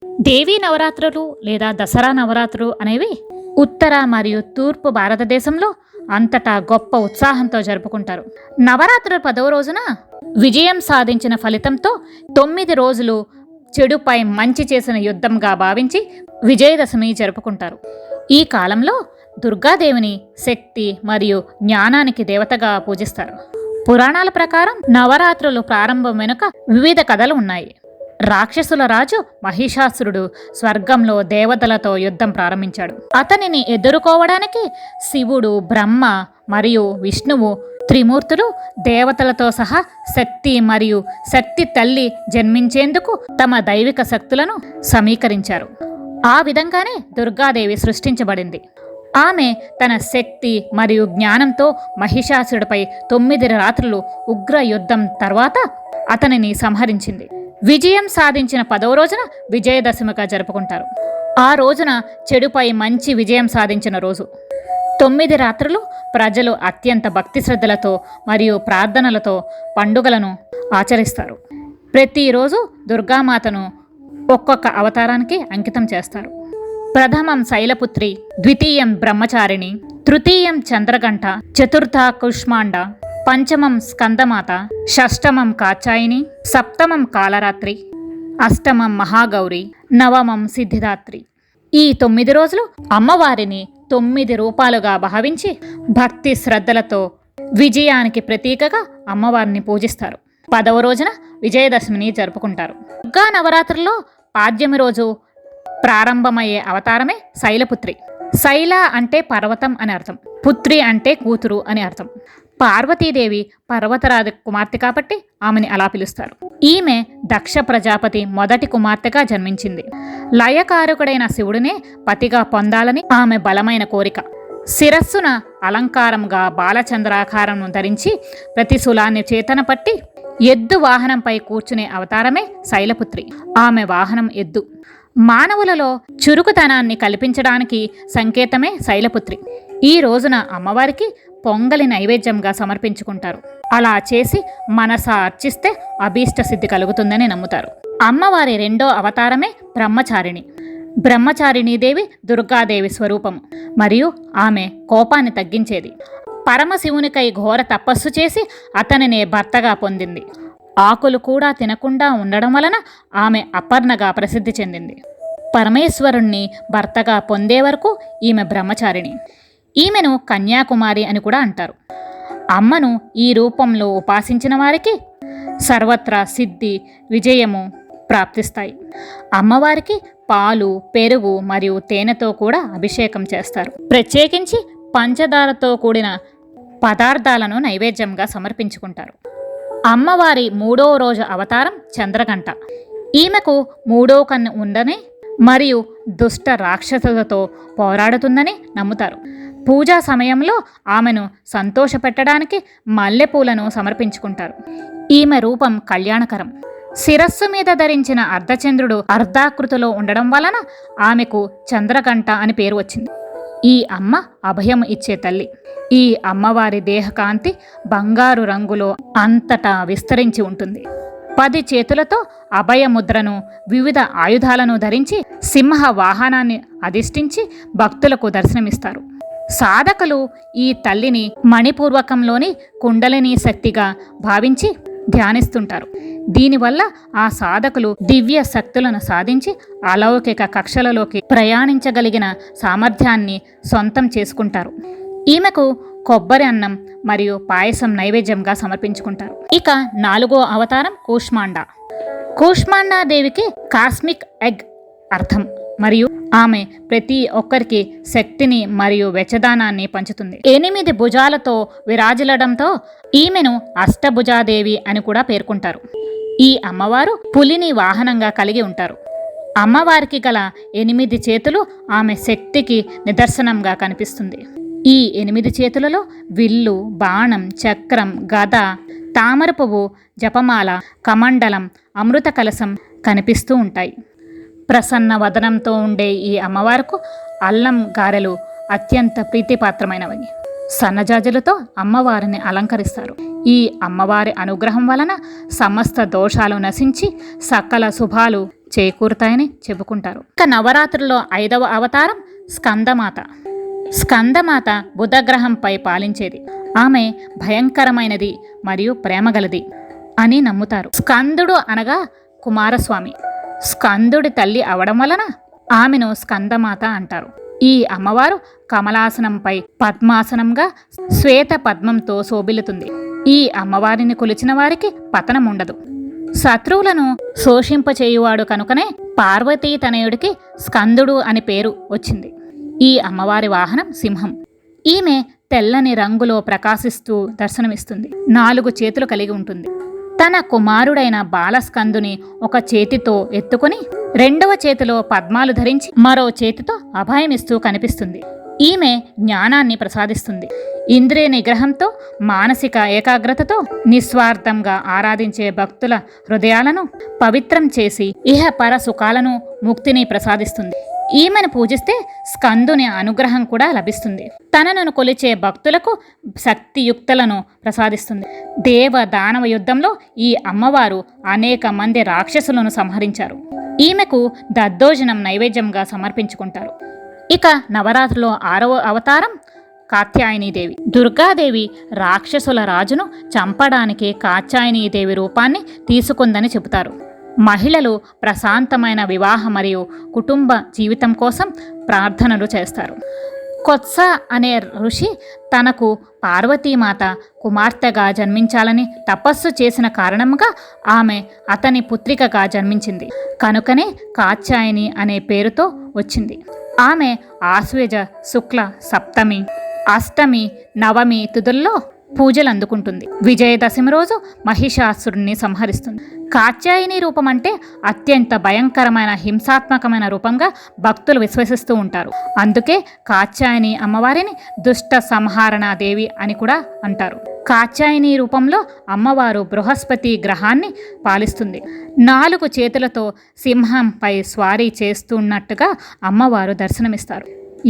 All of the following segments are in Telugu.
దేవీ నవరాత్రులు లేదా దసరా నవరాత్రులు అనేవి ఉత్తర మరియు తూర్పు భారతదేశంలో అంతటా గొప్ప ఉత్సాహంతో జరుపుకుంటారు. నవరాత్రుల 10వ రోజున విజయం సాధించిన ఫలితంతో 9 రోజులు చెడుపై మంచి చేసిన యుద్ధంగా భావించి విజయదశమి జరుపుకుంటారు. ఈ కాలంలో దుర్గాదేవిని శక్తి మరియు జ్ఞానానికి దేవతగా పూజిస్తారు. పురాణాల ప్రకారం నవరాత్రులు ప్రారంభం వెనుక వివిధ కథలు ఉన్నాయి. రాక్షసుల రాజు మహిషాసురుడు స్వర్గంలో దేవతలతో యుద్ధం ప్రారంభించాడు. అతనిని ఎదుర్కోవడానికి శివుడు, బ్రహ్మ మరియు విష్ణువు త్రిమూర్తులు దేవతలతో సహా శక్తి మరియు శక్తి తల్లి జన్మించేందుకు తమ దైవిక శక్తులను సమీకరించారు. ఆ విధంగానే దుర్గాదేవి సృష్టించబడింది. ఆమె తన శక్తి మరియు జ్ఞానంతో మహిషాసురుడిపై 9 రాత్రులు ఉగ్ర యుద్ధం తర్వాత అతనిని సంహరించింది. విజయం సాధించిన 10వ రోజున విజయదశమిగా జరుపుకుంటారు. ఆ రోజున చెడుపై మంచి విజయం సాధించిన రోజు. 9 రాత్రులు ప్రజలు అత్యంత భక్తి శ్రద్ధలతో మరియు ప్రార్థనలతో పండుగలను ఆచరిస్తారు. ప్రతిరోజు దుర్గామాతను ఒక్కొక్క అవతారానికి అంకితం చేస్తారు. ప్రథమం శైలపుత్రి, ద్వితీయం బ్రహ్మచారిణి, తృతీయం చంద్రగంట, చతుర్థ కుష్మాండ, పంచమం స్కందమాత, షష్టమం కాచాయిని, సప్తమం కాలరాత్రి, అష్టమం మహాగౌరి, నవమం సిద్ధిదాత్రి. ఈ 9 రోజులు అమ్మవారిని 9 రూపాలుగా భావించి భక్తి శ్రద్ధలతో విజయానికి ప్రతీకగా అమ్మవారిని పూజిస్తారు. 10వ రోజున విజయదశమిని జరుపుకుంటారు. దుర్గా నవరాత్రుల్లో పాడ్యమి రోజు ప్రారంభమయ్యే అవతారమే శైలపుత్రి. శైల అంటే పర్వతం అని అర్థం, పుత్రి అంటే కూతురు అని అర్థం. పార్వతీదేవి పర్వతరాజ కుమార్తె కాబట్టి ఆమెని అలా పిలుస్తారు. ఈమె దక్ష ప్రజాపతి మొదటి కుమార్తెగా జన్మించింది. లయకారకుడైన శివుడినే పతిగా పొందాలని ఆమె బలమైన కోరిక. శిరస్సున అలంకారంగా బాలచంద్రాకారం ధరించి ప్రతిశూలాన్ని చేతన పట్టి ఎద్దు వాహనంపై కూర్చునే అవతారమే శైలపుత్రి. ఆమె వాహనం ఎద్దు. మానవులలో చురుకుతనాన్ని కల్పించడానికి సంకేతమే శైలపుత్రి. ఈ రోజున అమ్మవారికి పొంగలి నైవేద్యంగా సమర్పించుకుంటారు. అలా చేసి మనసా అర్చిస్తే అభీష్ట సిద్ధి కలుగుతుందని నమ్ముతారు. అమ్మవారి 2వ అవతారమే బ్రహ్మచారిణి. బ్రహ్మచారిణీదేవి దుర్గాదేవి స్వరూపము మరియు ఆమె కోపాన్ని తగ్గించేది. పరమశివునికై ఘోర తపస్సు చేసి అతనినే భర్తగా పొందింది. ఆకులు కూడా తినకుండా ఉండడం వలన ఆమె అపర్ణగా ప్రసిద్ధి చెందింది. పరమేశ్వరుణ్ణి భర్తగా పొందే వరకు ఈమె బ్రహ్మచారిణి. ఈమెను కన్యాకుమారి అని కూడా అంటారు. అమ్మను ఈ రూపంలో ఉపాసించిన వారికి సర్వత్రా సిద్ధి, విజయము ప్రాప్తిస్తాయి. అమ్మవారికి పాలు, పెరుగు మరియు తేనెతో కూడా అభిషేకం చేస్తారు. ప్రత్యేకించి పంచదారతో కూడిన పదార్థాలను నైవేద్యంగా సమర్పించుకుంటారు. అమ్మవారి 3వ రోజు అవతారం చంద్రగంట. ఈమెకు 3వ కన్ను ఉందని మరియు దుష్ట రాక్షసులతో పోరాడుతుందని నమ్ముతారు. పూజా సమయంలో ఆమెను సంతోషపెట్టడానికి మల్లెపూలను సమర్పించుకుంటారు. ఈమె రూపం కళ్యాణకరం. శిరస్సు మీద ధరించిన అర్ధచంద్రుడు అర్ధాకృతిలో ఉండడం వలన ఆమెకు చంద్రగంట అని పేరు వచ్చింది. ఈ అమ్మ అభయం ఇచ్చే తల్లి. ఈ అమ్మవారి దేహకాంతి బంగారు రంగులో అంతటా విస్తరించి ఉంటుంది. 10 చేతులతో అభయముద్రను, వివిధ ఆయుధాలను ధరించి సింహ వాహనాన్ని అధిష్ఠించి భక్తులకు దర్శనమిస్తారు. సాధకులు ఈ తల్లిని మణిపూర్వకంలోని కుండలిని శక్తిగా భావించి ధ్యానిస్తుంటారు. దీనివల్ల ఆ సాధకులు దివ్య శక్తులను సాధించి అలౌకిక కక్షలలోకి ప్రయాణించగలిగిన సామర్థ్యాన్ని సొంతం చేసుకుంటారు. ఈమెకు కొబ్బరి అన్నం మరియు పాయసం నైవేద్యంగా సమర్పించుకుంటారు. ఇక 4వ అవతారం కూష్మాండ. కూష్మాండాదేవికి కాస్మిక్ ఎగ్ అర్థం మరియు ఆమె ప్రతి ఒక్కరికి శక్తిని మరియు వెచ్చదానాన్ని పంచుతుంది. 8 భుజాలతో విరాజిల్లడంతో ఈమెను అష్టభుజాదేవి అని కూడా పేర్కొంటారు. ఈ అమ్మవారు పులిని వాహనంగా కలిగి ఉంటారు. అమ్మవారికి గల 8 చేతులు ఆమె శక్తికి నిదర్శనంగా కనిపిస్తుంది. ఈ 8 చేతులలో విల్లు, బాణం, చక్రం, గద, తామర పువ్వు, జపమాల, కమండలం, అమృత కలశం కనిపిస్తూ ఉంటాయి. ప్రసన్న వదనంతో ఉండే ఈ అమ్మవారికి అల్లం గారెలు అత్యంత ప్రీతిపాత్రమైనవి. సన్నజాజులతో అమ్మవారిని అలంకరిస్తారు. ఈ అమ్మవారి అనుగ్రహం వలన సమస్త దోషాలు నశించి సకల శుభాలు చేకూరుతాయని చెప్పుకుంటారు. ఇక నవరాత్రుల్లో 5వ అవతారం స్కందమాత. స్కందమాత బుధగ్రహంపై పాలించేది. ఆమె భయంకరమైనది మరియు ప్రేమగలది అని నమ్ముతారు. స్కందుడు అనగా కుమారస్వామి. స్కందుడి తల్లి అవడం వలన ఆమెను స్కందమాత అంటారు. ఈ అమ్మవారు కమలాసనంపై పద్మాసనంగా శ్వేత పద్మంతో శోభిల్లుతుంది. ఈ అమ్మవారిని కొలిచిన వారికి పతనం ఉండదు. శత్రువులను శోషింపచేయువాడు కనుకనే పార్వతీ తనయుడికి స్కందుడు అని పేరు వచ్చింది. ఈ అమ్మవారి వాహనం సింహం. ఈమె తెల్లని రంగులో ప్రకాశిస్తూ దర్శనమిస్తుంది. 4 చేతులు కలిగి ఉంటుంది. తన కుమారుడైన బాలస్కందుని ఒక చేతితో ఎత్తుకుని 2వ చేతిలో పద్మాలు ధరించి మరో చేతితో అభయమిస్తూ కనిపిస్తుంది. ఈమె జ్ఞానాన్ని ప్రసాదిస్తుంది. ఇంద్రియ నిగ్రహంతో మానసిక ఏకాగ్రతతో నిస్వార్థంగా ఆరాధించే భక్తుల హృదయాలను పవిత్రం చేసి ఇహపర సుఖాలను ముక్తిని ప్రసాదిస్తుంది. ఈమెను పూజిస్తే స్కందుని అనుగ్రహం కూడా లభిస్తుంది. తనను కొలిచే భక్తులకు శక్తియుక్తులను ప్రసాదిస్తుంది. దేవ దానవ యుద్ధంలో ఈ అమ్మవారు అనేక మంది రాక్షసులను సంహరించారు. ఈమెకు దద్దోజనం నైవేద్యంగా సమర్పించుకుంటారు. ఇక నవరాత్రిలో 6వ అవతారం కాత్యాయనీదేవి. దుర్గాదేవి రాక్షసుల రాజును చంపడానికి కాత్యాయనీదేవి రూపాన్ని తీసుకుందని చెబుతారు. మహిళలు ప్రశాంతమైన వివాహ మరియు కుటుంబ జీవితం కోసం ప్రార్థనలు చేస్తారు. కొత్స అనే ఋషి తనకు పార్వతీమాత కుమార్తెగా జన్మించాలని తపస్సు చేసిన కారణంగా ఆమె అతని పుత్రికగా జన్మించింది. కనుకనే కాత్యాయని అనే పేరుతో వచ్చింది. ఆమె ఆశ్వేజ శుక్ల సప్తమి, అష్టమి, నవమి తిథుల్లో పూజలు అందుకుంటుంది. విజయదశమి రోజు మహిషాసురుణ్ణి సంహరిస్తుంది. కాత్యాయని రూపం అంటే అత్యంత భయంకరమైన హింసాత్మకమైన రూపంగా భక్తులు విశ్వసిస్తూ ఉంటారు. అందుకే కాత్యాయని అమ్మవారిని దుష్ట సంహారణ దేవి అని కూడా అంటారు. కాత్యాయని రూపంలో అమ్మవారు బృహస్పతి గ్రహాన్ని పాలిస్తుంది. 4 చేతులతో సింహంపై స్వారీ చేస్తున్నట్టుగా అమ్మవారు దర్శనమిస్తారు.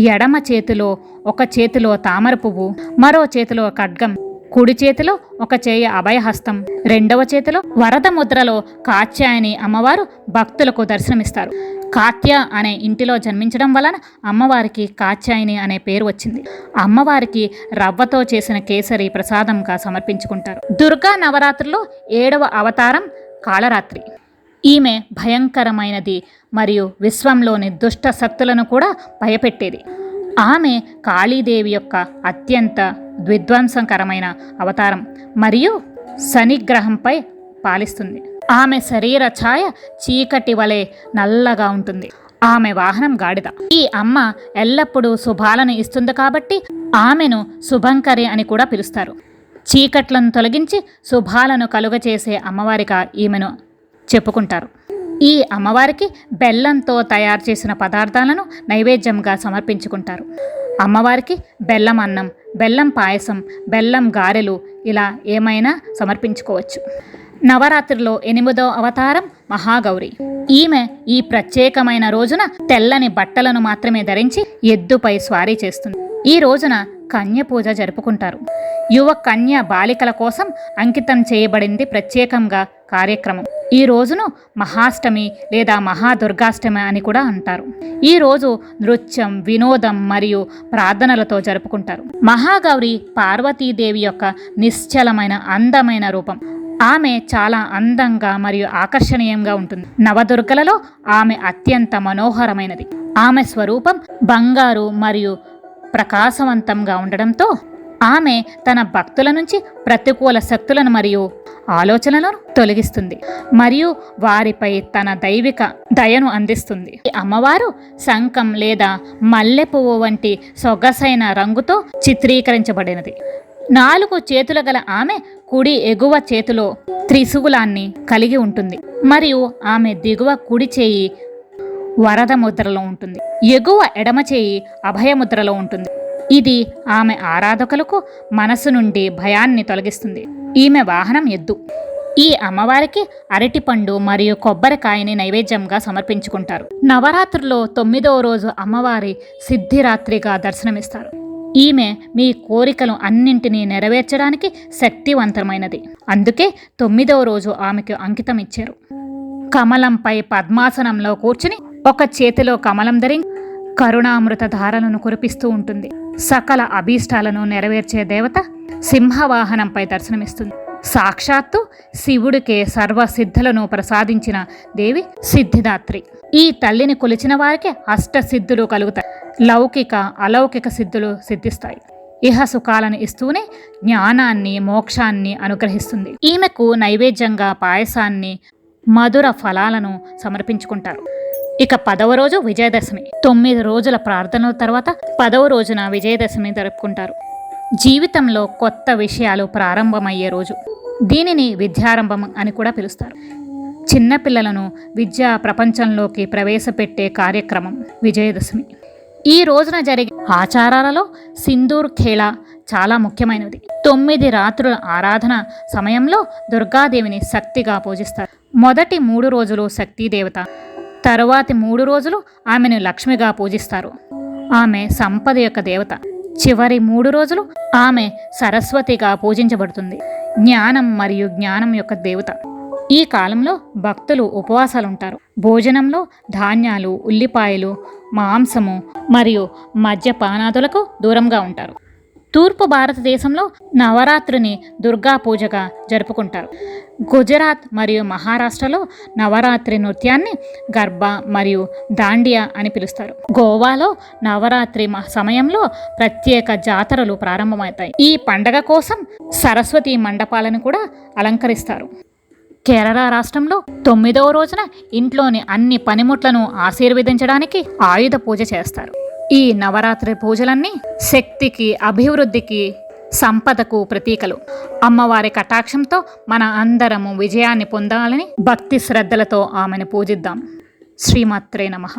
ఎడమ చేతిలో ఒక చేతిలో తామర పువ్వు, మరో చేతిలో ఖడ్గం, కుడి చేతిలో ఒక చేయ అభయహస్తం, 2వ చేతిలో వరద ముద్రలో కాత్యాయని అమ్మవారు భక్తులకు దర్శనమిస్తారు. కాత్య అనే ఇంటిలో జన్మించడం వలన అమ్మవారికి కాత్యాయని అనే పేరు వచ్చింది. అమ్మవారికి రవ్వతో చేసిన కేసరి ప్రసాదంగా సమర్పించుకుంటారు. దుర్గా నవరాత్రిలో 7వ అవతారం కాళరాత్రి. ఈమె భయంకరమైనది మరియు విశ్వంలోని దుష్ట శక్తులను కూడా భయపెట్టేది. ఆమె కాళీదేవి యొక్క అత్యంత విధ్వంసకరమైన అవతారం మరియు శనిగ్రహంపై పాలిస్తుంది. ఆమె శరీర ఛాయ చీకటి వలె నల్లగా ఉంటుంది. ఆమె వాహనం గాడిద. ఈ అమ్మ ఎల్లప్పుడూ శుభాలను ఇస్తుంది కాబట్టి ఆమెను శుభంకరి అని కూడా పిలుస్తారు. చీకట్లను తొలగించి శుభాలను కలుగచేసే అమ్మవారిగా ఈమెను చెప్పుకుంటారు. ఈ అమ్మవారికి బెల్లంతో తయారు చేసిన పదార్థాలను నైవేద్యంగా సమర్పించుకుంటారు. అమ్మవారికి బెల్లం అన్నం, బెల్లం పాయసం, బెల్లం గారెలు ఇలా ఏమైనా సమర్పించుకోవచ్చు. నవరాత్రిలో 8వ అవతారం మహాగౌరి. ఈమె ఈ ప్రత్యేకమైన రోజున తెల్లని బట్టలను మాత్రమే ధరించి ఎద్దుపై స్వారీ చేస్తుంది. ఈ రోజున కన్య పూజ జరుపుకుంటారు. యువ కన్య బాలికల కోసం అంకితం చేయబడింది ప్రత్యేకంగా కార్యక్రమం. ఈ రోజును మహాష్టమి లేదా మహాదుర్గాష్టమి అని కూడా అంటారు. ఈ రోజు నృత్యం, వినోదం మరియు ప్రార్థనలతో జరుపుకుంటారు. మహాగౌరి పార్వతీదేవి యొక్క నిశ్చలమైన అందమైన రూపం. ఆమె చాలా అందంగా మరియు ఆకర్షణీయంగా ఉంటుంది. నవదుర్గలలో ఆమె అత్యంత మనోహరమైనది. ఆమె స్వరూపం బంగారు మరియు ప్రకాశవంతంగా ఉండడంతో ఆమె తన భక్తుల నుంచి ప్రతికూల శక్తులను మరియు ఆలోచనలను తొలగిస్తుంది మరియు వారిపై తన దైవిక దయను అందిస్తుంది. ఈ అమ్మవారు శంఖం లేదా మల్లెపువ్వు వంటి సొగసైన రంగుతో చిత్రీకరించబడినది. 4 చేతులు గల ఆమె కుడి ఎగువ చేతిలో త్రిశూలాన్ని కలిగి ఉంటుంది మరియు ఆమె దిగువ కుడి చేయి వరద ముద్రలో ఉంటుంది. ఎగువ ఎడమ చేయి అభయముద్రలో ఉంటుంది. ఇది ఆమె ఆరాధకులకు మనసు నుండి భయాన్ని తొలగిస్తుంది. ఈమె వాహనం ఎద్దు. ఈ అమ్మవారికి అరటిపండు మరియు కొబ్బరికాయని నైవేద్యంగా సమర్పించుకుంటారు. నవరాత్రుల్లో 9వ రోజు అమ్మవారి సిద్ధిరాత్రిగా దర్శనమిస్తారు. ఈమె మీ కోరికలు అన్నింటినీ నెరవేర్చడానికి శక్తివంతమైనది. అందుకే 9వ రోజు ఆమెకు అంకితం ఇచ్చారు. కమలంపై పద్మాసనంలో కూర్చుని ఒక చేతిలో కమలం ధరించి కరుణామృత ధారలను కురిపిస్తూ ఉంటుంది. సకల అభీష్టాలను నెరవేర్చే దేవత సింహవాహనంపై దర్శనమిస్తుంది. సాక్షాత్తు శివుడికే సర్వసిద్ధులను ప్రసాదించిన దేవి సిద్ధిదాత్రి. ఈ తల్లిని కొలిచిన వారికి అష్టసిద్ధులు కలుగుతాయి. లౌకిక అలౌకిక సిద్ధులు సిద్ధిస్తాయి. ఇహ సుఖాలను ఇస్తూనే జ్ఞానాన్ని మోక్షాన్ని అనుగ్రహిస్తుంది. ఈమెకు నైవేద్యంగా పాయసాన్ని మధుర ఫలాలను సమర్పించుకుంటారు. ఇక 10వ రోజు విజయదశమి. 9 రోజుల ప్రార్థనల తర్వాత 10వ రోజున విజయదశమి జరుపుకుంటారు. జీవితంలో కొత్త విషయాలు ప్రారంభమయ్యే రోజు. దీనిని విద్యారంభం అని కూడా పిలుస్తారు. చిన్నపిల్లలను విద్యా ప్రపంచంలోకి ప్రవేశపెట్టే కార్యక్రమం విజయదశమి. ఈ రోజున జరిగే ఆచారాలలో సింధూర్ ఖేళ చాలా ముఖ్యమైనది. 9 రాత్రుల ఆరాధన సమయంలో దుర్గాదేవిని శక్తిగా పూజిస్తారు. మొదటి 3 రోజులు శక్తిదేవత, తరువాతి 3 రోజులు ఆమెను లక్ష్మిగా పూజిస్తారు. ఆమె సంపద యొక్క దేవత. చివరి 3 రోజులు ఆమె సరస్వతిగా పూజించబడుతుంది. జ్ఞానం మరియు జ్ఞానం యొక్క దేవత. ఈ కాలంలో భక్తులు ఉపవాసాలుంటారు. భోజనంలో ధాన్యాలు, ఉల్లిపాయలు, మాంసము మరియు మద్యపానాదులకు దూరంగా ఉంటారు. తూర్పు భారతదేశంలో నవరాత్రిని దుర్గా పూజగా జరుపుకుంటారు. గుజరాత్ మరియు మహారాష్ట్రలో నవరాత్రి నృత్యాన్ని గర్బా మరియు దాండియా అని పిలుస్తారు. గోవాలో నవరాత్రి సమయంలో ప్రత్యేక జాతరలు ప్రారంభమవుతాయి. ఈ పండగ కోసం సరస్వతి మండపాలను కూడా అలంకరిస్తారు. కేరళ రాష్ట్రంలో 9వ రోజున ఇంట్లోని అన్ని పనిముట్లను ఆశీర్వదించడానికి ఆయుధ పూజ చేస్తారు. ఈ నవరాత్రి పూజలన్నీ శక్తికి, అభివృద్ధికి, సంపదకు ప్రతీకలు. అమ్మవారి కటాక్షంతో మన అందరము విజయాన్ని పొందాలని భక్తి శ్రద్ధలతో ఆమెను పూజిద్దాం. శ్రీమాత్రే నమః.